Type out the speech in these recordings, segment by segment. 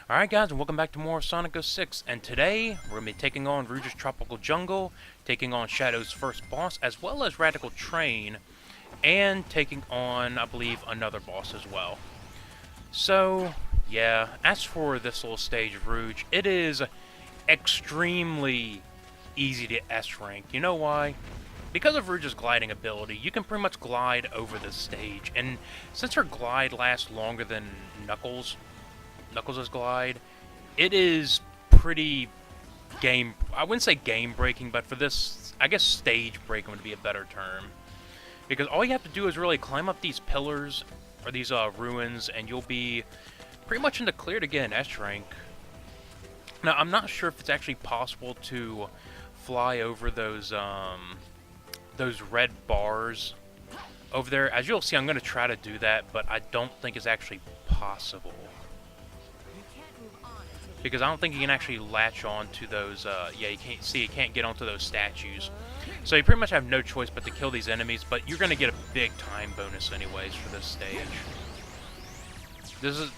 Alright guys, and welcome back to more Sonic 06, and today we're going to be taking on Rouge's Tropical Jungle, taking on Shadow's first boss, as well as Radical Train, and taking on, I believe, another boss as well. So, yeah, as for this little stage of Rouge, it is extremely easy to S-rank. You know why? Because of Rouge's gliding ability, you can pretty much glide over this stage, and since her glide lasts longer than Knuckles' glide, it is pretty I wouldn't say game breaking, but for this, I guess stage breaking would be a better term. Because all you have to do is really climb up these pillars, or these ruins, and you'll be pretty much in the clear to get an S rank. Now, I'm not sure if it's actually possible to fly over those red bars over there. As you'll see, I'm going to try to do that, but I don't think it's actually possible. Because I don't think you can actually latch on to those, yeah, you can't get onto those statues. So you pretty much have no choice but to kill these enemies, but you're going to get a big time bonus anyways for this stage. This is,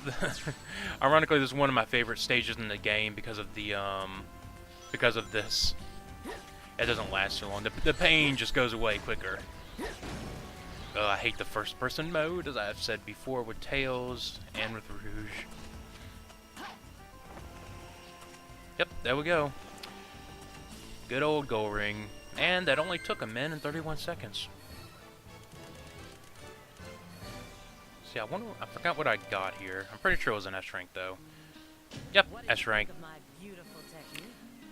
ironically, this is one of my favorite stages in the game because of this. It doesn't last too long. The pain just goes away quicker. I hate the first-person mode, as I've said before, with Tails and with Rouge. Yep, there we go. Good old goal ring. And that only took a minute and 31 seconds. See, I forgot what I got here. I'm pretty sure it was an S rank, though. Yep, S rank.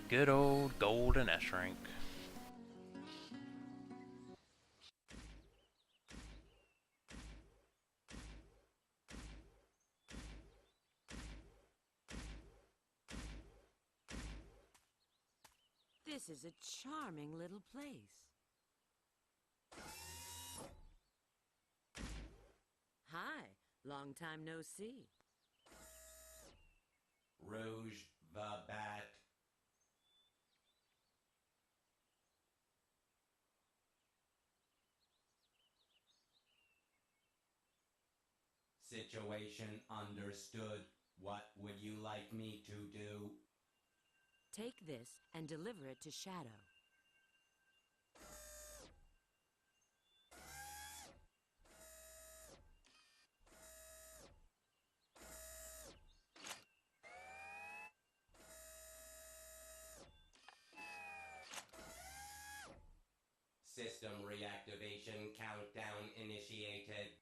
Good old golden S rank. This is a charming little place. Hi, long time no see. Rouge the Bat. Situation understood. What would you like me to do? Take this and deliver it to Shadow. System reactivation countdown initiated.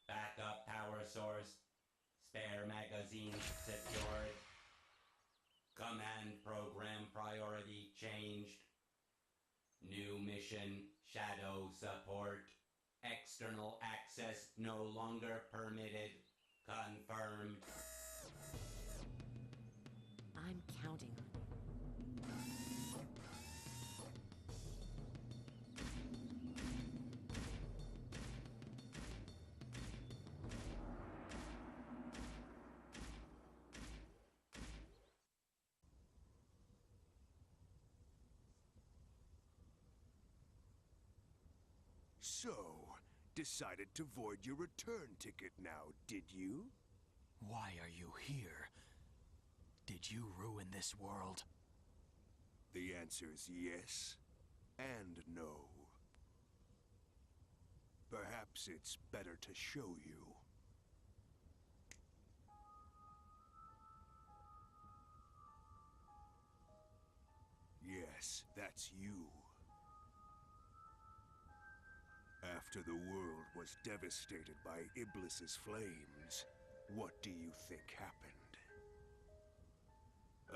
Backup power source. Spare magazines secured. Command program priority changed. New mission, Shadow support. External access no longer permitted. Confirmed. I'm counting on you. So, decided to void your return ticket now, did you? Why are you here? Did you ruin this world? The answer's yes and no. Perhaps it's better to show you. Yes, that's you. After the world was devastated by Iblis's flames, what do you think happened?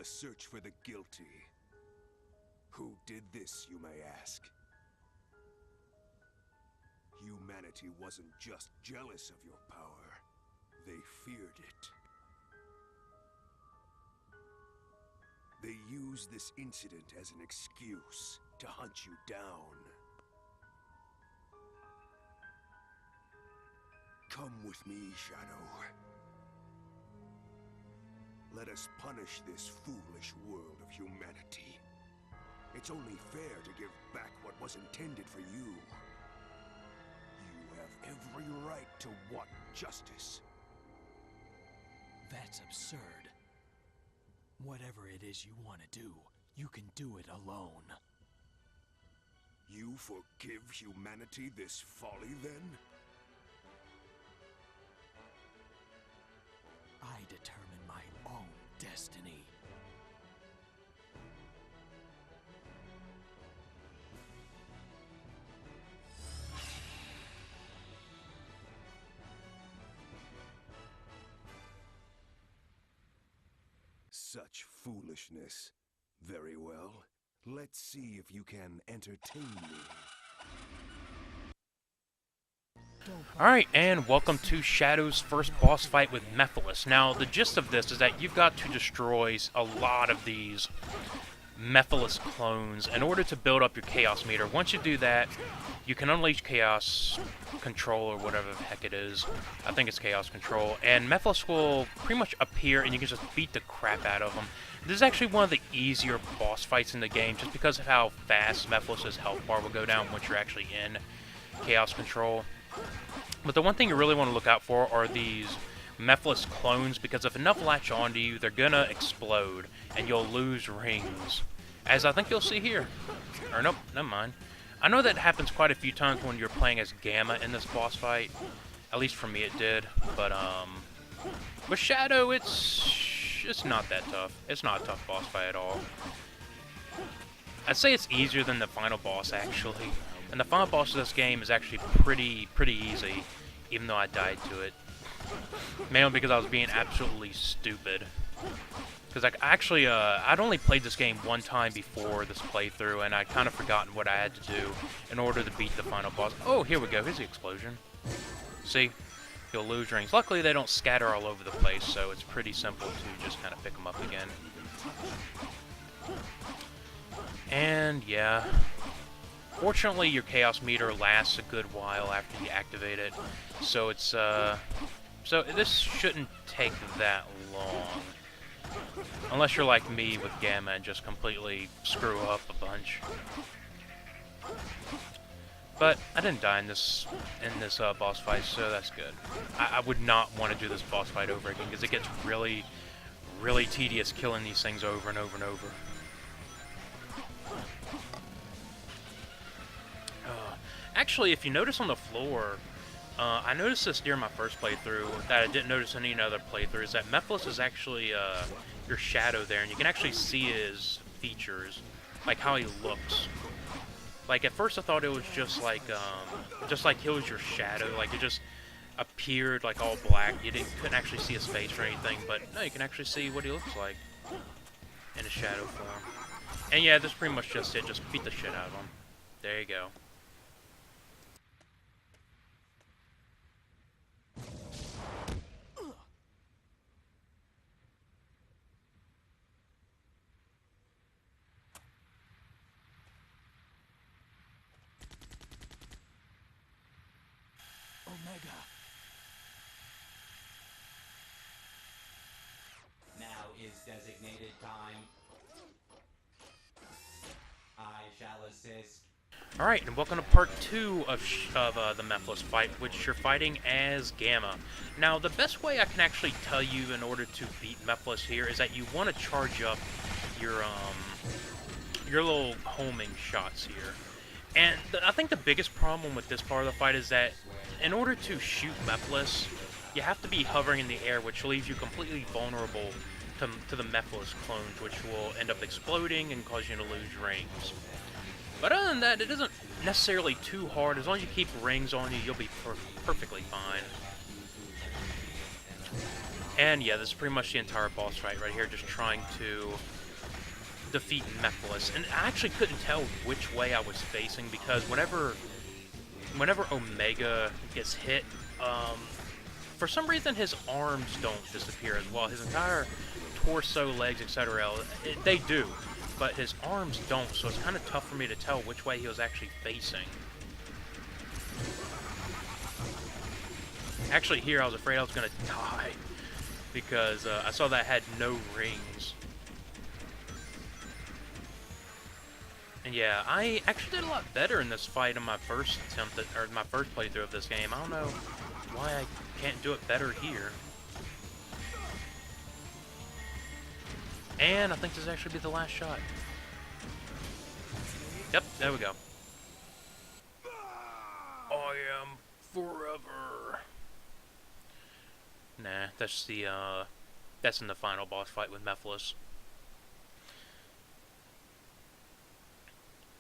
A search for the guilty. Who did this, you may ask? Humanity wasn't just jealous of your power, they feared it. They used this incident as an excuse to hunt you down. Come with me, Shadow. Let us punish this foolish world of humanity. It's only fair to give back what was intended for you. You have every right to want justice. That's absurd. Whatever it is you want to do, you can do it alone. You forgive humanity this folly, then? I determine my own destiny. Such foolishness. Very well. Let's see if you can entertain me. Alright, and welcome to Shadow's first boss fight with Mephiles. Now, the gist of this is that you've got to destroy a lot of these Mephiles clones in order to build up your Chaos meter. Once you do that, you can unleash Chaos Control, or whatever the heck it is. I think it's Chaos Control. And Mephiles will pretty much appear, and you can just beat the crap out of them. This is actually one of the easier boss fights in the game, just because of how fast Mephiles' health bar will go down once you're actually in Chaos Control. But the one thing you really want to look out for are these Mephiles clones, because if enough latch onto you, they're gonna explode, and you'll lose rings. As I think you'll see here. Or nope, never mind. I know that happens quite a few times when you're playing as Gamma in this boss fight. At least for me it did. But with Shadow, it's not that tough. It's not a tough boss fight at all. I'd say it's easier than the final boss, actually. And the final boss of this game is actually pretty easy, even though I died to it. Mainly because I was being absolutely stupid. Because I'd only played this game one time before this playthrough, and I'd kind of forgotten what I had to do in order to beat the final boss. Oh, here we go. Here's the explosion. See? You'll lose rings. Luckily, they don't scatter all over the place, so it's pretty simple to just kind of pick them up again. And, yeah. Fortunately, your Chaos meter lasts a good while after you activate it, so it's, so this shouldn't take that long. Unless you're like me with Gamma and just completely screw up a bunch. But I didn't die in this boss fight, so that's good. I would not want to do this boss fight over again, because it gets really tedious killing these things over and over and over. Actually, if you notice on the floor, I noticed this during my first playthrough that I didn't notice in any other playthrough, is that Mephiles is actually your shadow there, and you can actually see his features, like how he looks. Like, at first I thought it was just like he was your shadow, like it just appeared like all black. You couldn't actually see his face or anything, but no, you can actually see what he looks like in his shadow form. And yeah, that's pretty much just it. Just beat the shit out of him. There you go. Omega. Now is designated time. I shall assist. Alright, and welcome to part 2 of the Mephiles fight, which you're fighting as Gamma. Now, the best way I can actually tell you in order to beat Mephiles here is that you want to charge up your little homing shots here. And I think the biggest problem with this part of the fight is that in order to shoot Mephiles, you have to be hovering in the air, which leaves you completely vulnerable to the Mephiles clones, which will end up exploding and cause you to lose rings. But other than that, it isn't necessarily too hard. As long as you keep rings on you, you'll be perfectly fine. And yeah, this is pretty much the entire boss fight right here, just trying to defeat Mephiles. And I actually couldn't tell which way I was facing, because whenever Omega gets hit, for some reason his arms don't disappear as well. His entire torso, legs, etc., they do. But his arms don't, so it's kind of tough for me to tell which way he was actually facing. Actually, here I was afraid I was going to die, because I saw that I had no rings. And yeah, I actually did a lot better in this fight in my first attempt, or my first playthrough of this game. I don't know why I can't do it better here. And I think this will actually be the last shot. Yep, there we go. I am forever. Nah, that's the, that's in the final boss fight with Mephiles.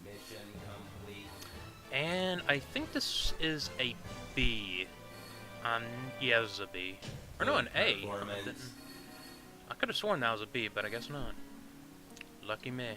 Mission complete. And I think this is a B. Yeah, this is a B. Or no, an A. I could have sworn that was a B, but I guess not. Lucky me.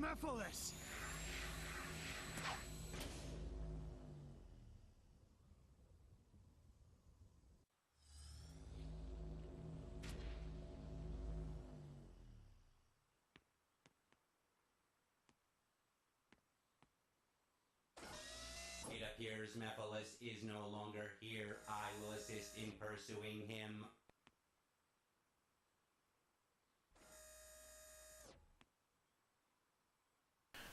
Mephiles! It appears Mephiles is no longer here. I will assist in pursuing him.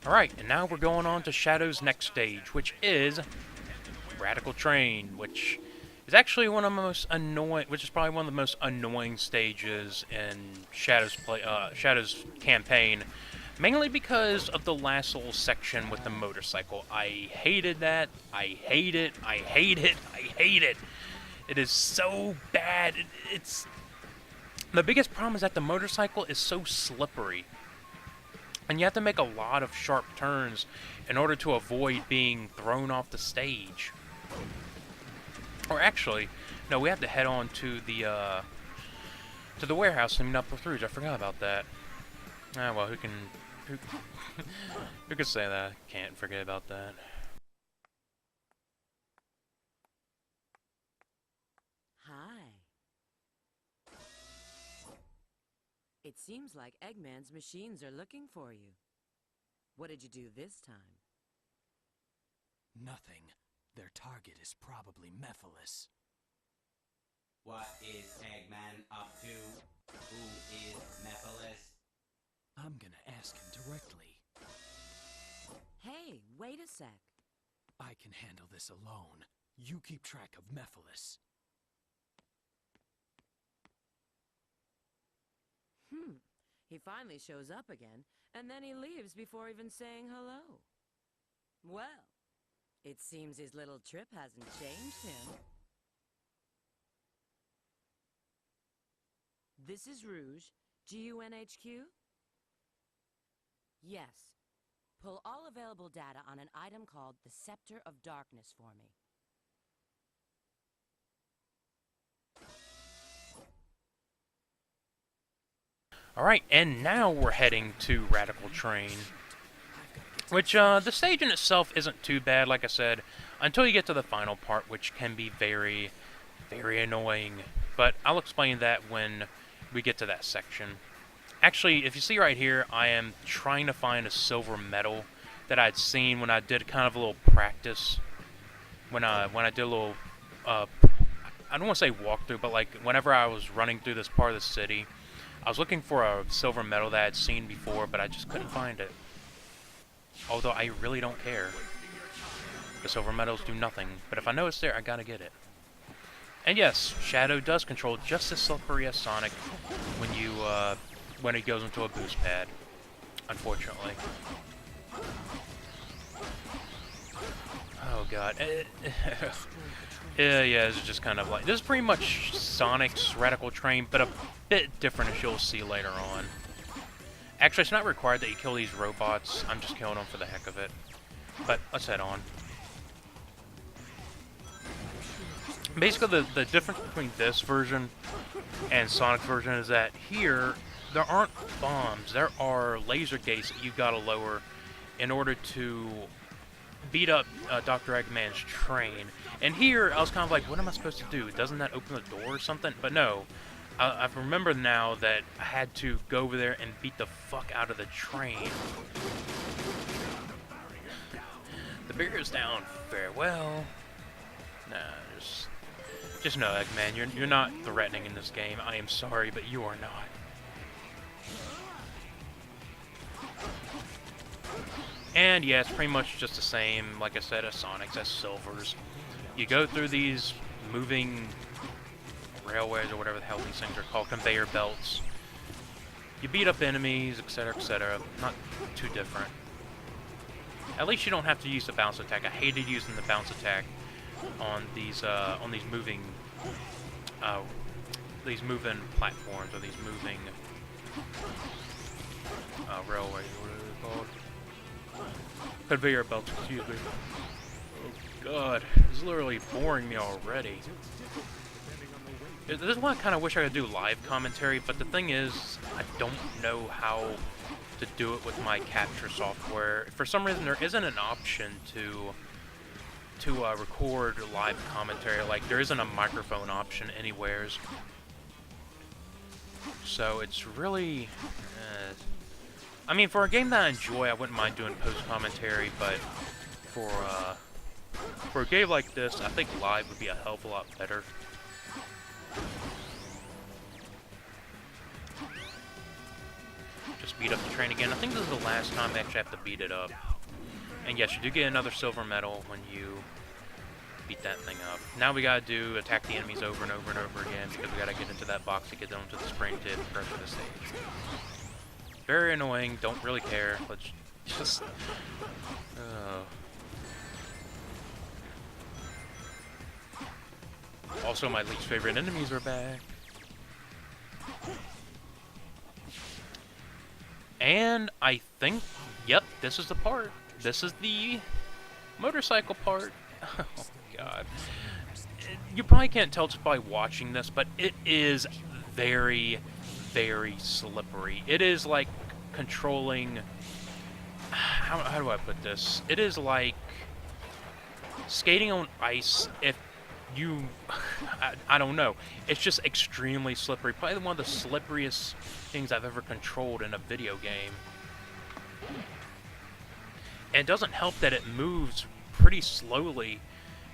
Alright, and now we're going on to Shadow's next stage, which is Radical Train, which is actually one of the most annoying, which is probably one of the most annoying stages in Shadow's campaign, mainly because of the last little section with the motorcycle. I hated that. I hate it. I hate it. I hate it. It is so bad. It's the biggest problem is that the motorcycle is so slippery. And you have to make a lot of sharp turns in order to avoid being thrown off the stage. Or actually, no, we have to head on to the warehouse and meet up with Rouge. I forgot about that. Ah, well, who could say that? Can't forget about that. Hi. It seems like Eggman's machines are looking for you. What did you do this time? Nothing. Their target is probably Mephiles. What is Eggman up to? Who is Mephiles? I'm gonna ask him directly. Hey, wait a sec. I can handle this alone. You keep track of Mephiles. He finally shows up again, and then he leaves before even saying hello. Well, it seems his little trip hasn't changed him. This is Rouge, GUNHQ? Yes. Pull all available data on an item called the Scepter of Darkness for me. Alright, and now we're heading to Radical Train. Which, the stage in itself isn't too bad, like I said, until you get to the final part, which can be very, very annoying. But I'll explain that when we get to that section. Actually, if you see right here, I am trying to find a silver medal that I'd seen when I did kind of a little practice. When I did a little, I don't want to say walkthrough, but like whenever I was running through this part of the city, I was looking for a silver medal that I'd seen before, but I just couldn't find it. Although I really don't care. The silver medals do nothing, but if I know it's there, I gotta get it. And yes, Shadow does control just as slippery as Sonic when he goes into a boost pad. Unfortunately. Oh god. Yeah, it's just kind of like... This is pretty much Sonic's Radical Train, but a bit different as you'll see later on. Actually, it's not required that you kill these robots. I'm just killing them for the heck of it. But let's head on. Basically, the difference between this version and Sonic's version is that here, there aren't bombs. There are laser gates that you gotta lower in order to beat up Dr. Eggman's train. And here, I was kind of like, what am I supposed to do? Doesn't that open the door or something? But no. I remember now that I had to go over there and beat the fuck out of the train. beer is down. Farewell. Nah, just no, Eggman. You're not threatening in this game. I am sorry, but you are not. And yeah, it's pretty much just the same, like I said, as Sonic's, as Silver's. You go through these moving railways, or whatever the hell these things are called, conveyor belts. You beat up enemies, etc., etc. Not too different. At least you don't have to use the bounce attack. I hated using the bounce attack on these moving platforms, or these moving railways. What are they called? Conveyor belts, excuse me. Oh god, this is literally boring me already. This is why I kind of wish I could do live commentary, but the thing is, I don't know how to do it with my capture software. For some reason, there isn't an option to record live commentary. Like, there isn't a microphone option anywheres. So it's really... I mean, for a game that I enjoy, I wouldn't mind doing post-commentary, but for a game like this, I think live would be a hell of a lot better. Just beat up the train again. I think this is the last time I actually have to beat it up. And yes, you do get another silver medal when you beat that thing up. Now we gotta attack the enemies over and over and over again, because we gotta get into that box to get them to the spring tip for the stage. Very annoying, don't really care. Let's just... Also, my least favorite enemies are back. And I think, yep, this is the part. This is the motorcycle part. Oh, God. You probably can't tell just by watching this, but it is very, very slippery. It is like controlling... How do I put this? It is like skating on ice if you... I don't know. It's just extremely slippery. Probably one of the slipperiest things I've ever controlled in a video game. And it doesn't help that it moves pretty slowly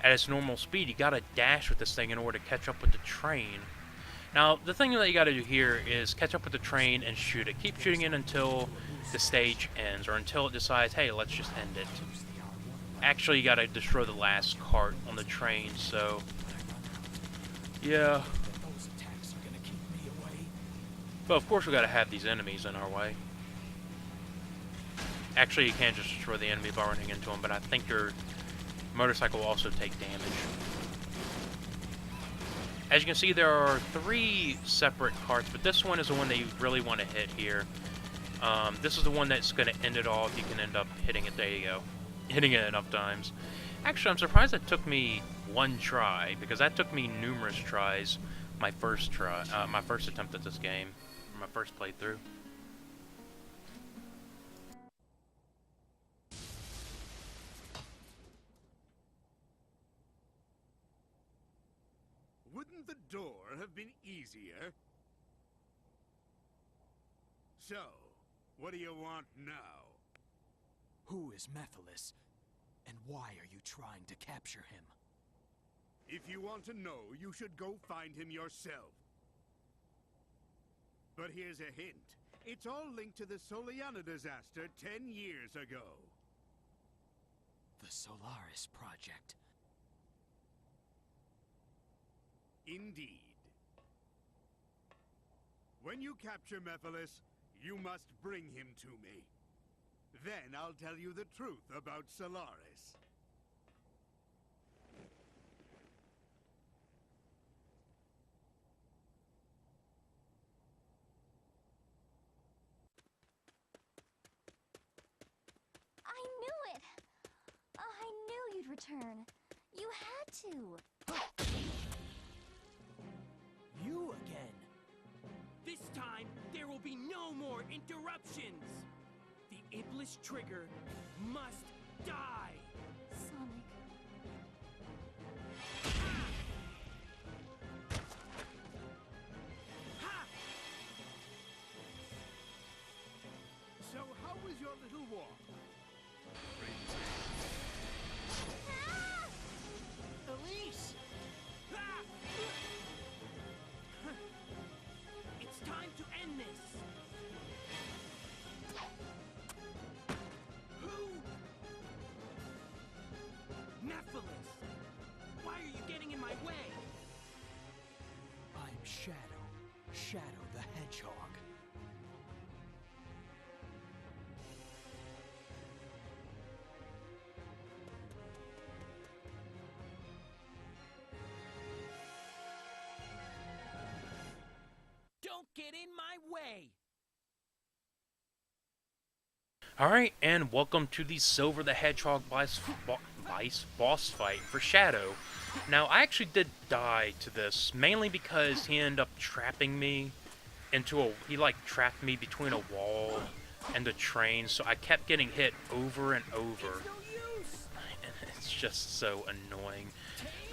at its normal speed. You gotta dash with this thing in order to catch up with the train. Now, the thing that you gotta do here is catch up with the train and shoot it. Keep shooting it until the stage ends, or until it decides, hey, let's just end it. Actually, you gotta destroy the last cart on the train, so... yeah. But of course we gotta have these enemies in our way. Actually, you can't just destroy the enemy by running into them, but I think your motorcycle will also take damage. As you can see, there are 3 separate carts, but this one is the one that you really want to hit here. This is the one that's going to end it all if you can end up hitting it. There you go. Hitting it enough times. Actually, I'm surprised it took me 1 try, because that took me numerous tries. My first attempt at this game, my first playthrough. Wouldn't the door have been easier? So, what do you want now? Who is Methyllus, and why are you trying to capture him? If you want to know, you should go find him yourself. But here's a hint. It's all linked to the Soliana disaster 10 years ago. The Solaris Project. Indeed. When you capture Methyllus, you must bring him to me. Then I'll tell you the truth about Solaris. I knew it! I knew you'd return. You had to. You again? This time, there will be no more interruptions! The Iblis trigger must die! Sonic. Ha! So how was your little walk? get in my way! Alright, and welcome to the Silver the Hedgehog boss fight for Shadow. Now, I actually did die to this, mainly because he ended up trapping me into a... He, like, trapped me between a wall and the train, so I kept getting hit over and over. And it's just so annoying.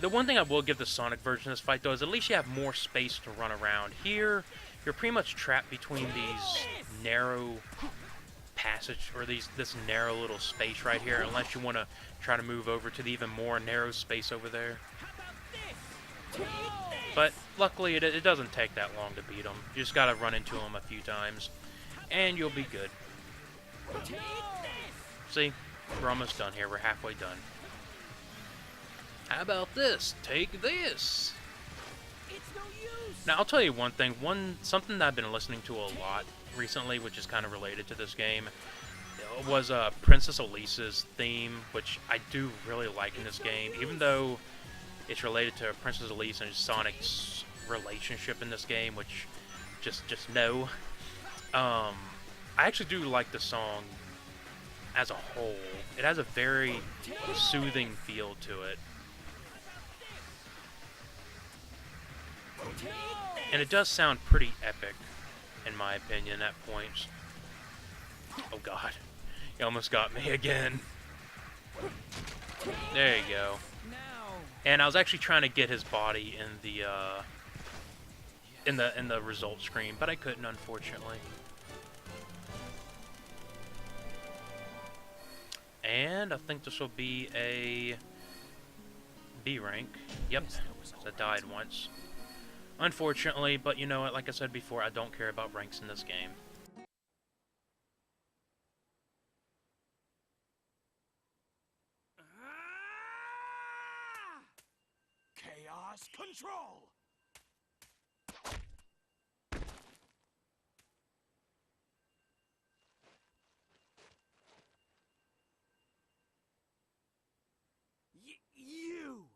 The one thing I will give the Sonic version of this fight, though, is at least you have more space to run around. Here, you're pretty much trapped between these narrow passage, or this narrow little space right here, unless you want to try to move over to the even more narrow space over there. But luckily it doesn't take that long to beat them. You just gotta run into them a few times and you'll be good. See, we're almost done here. We're halfway done. How about this? Take this. Now I'll tell you one thing, something that I've been listening to a lot recently, which is kind of related to this game, was Princess Elisa's theme, which I do really like in this game, even though it's related to Princess Elisa and Sonic's relationship in this game, which just no. I actually do like the song as a whole. It has a very soothing feel to it. And it does sound pretty epic, in my opinion, at points. Oh god. He almost got me again. There you go. And I was actually trying to get his body in the result screen, but I couldn't, unfortunately. And I think this will be a B rank. Yep, I died once. Unfortunately, but you know what, like I said before, I don't care about ranks in this game. Chaos control! You!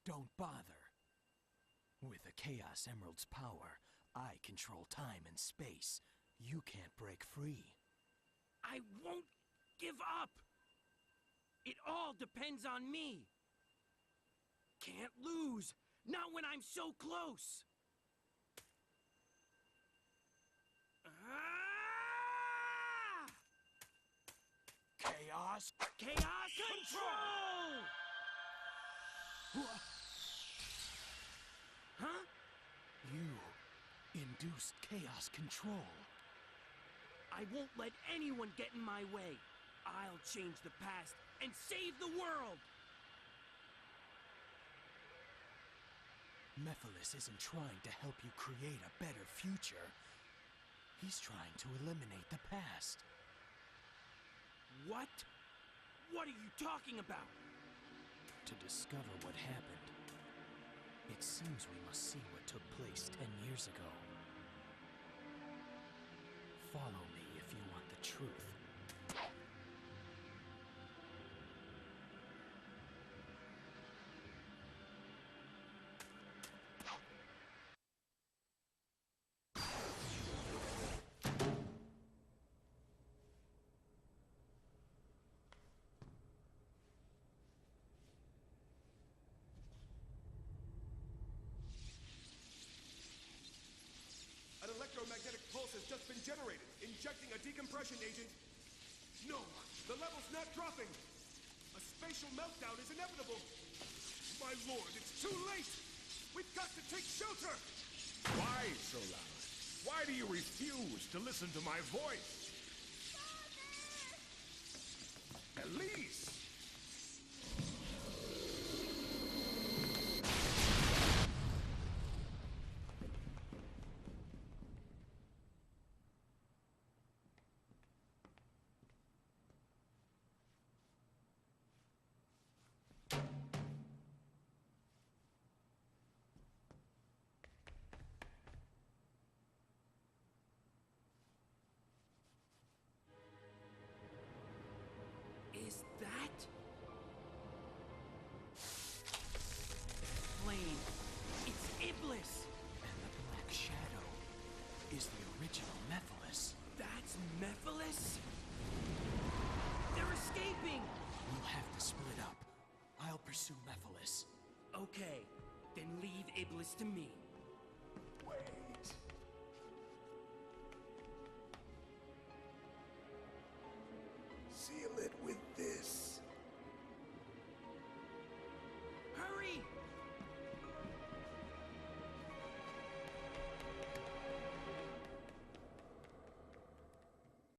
Don't bother. With the Chaos Emerald's power, I control time and space. You can't break free. I won't give up! It all depends on me! Can't lose! Not when I'm so close! Chaos Control! Huh? You induced chaos control. I won't let anyone get in my way. I'll change the past and save the world! Mephiles isn't trying to help you create a better future. He's trying to eliminate the past. What? What are you talking about? To discover what happened, it seems we must see what took place 10 years ago. Follow me if you want the truth. An electromagnetic pulse has just been generated, injecting a decompression agent. No, the level's not dropping. A spatial meltdown is inevitable. My lord, it's too late. We've got to take shelter. Why so loud? Why do you refuse to listen to my voice? Elise! have to split up. I'll pursue Mephiles. Okay, then leave Iblis to me.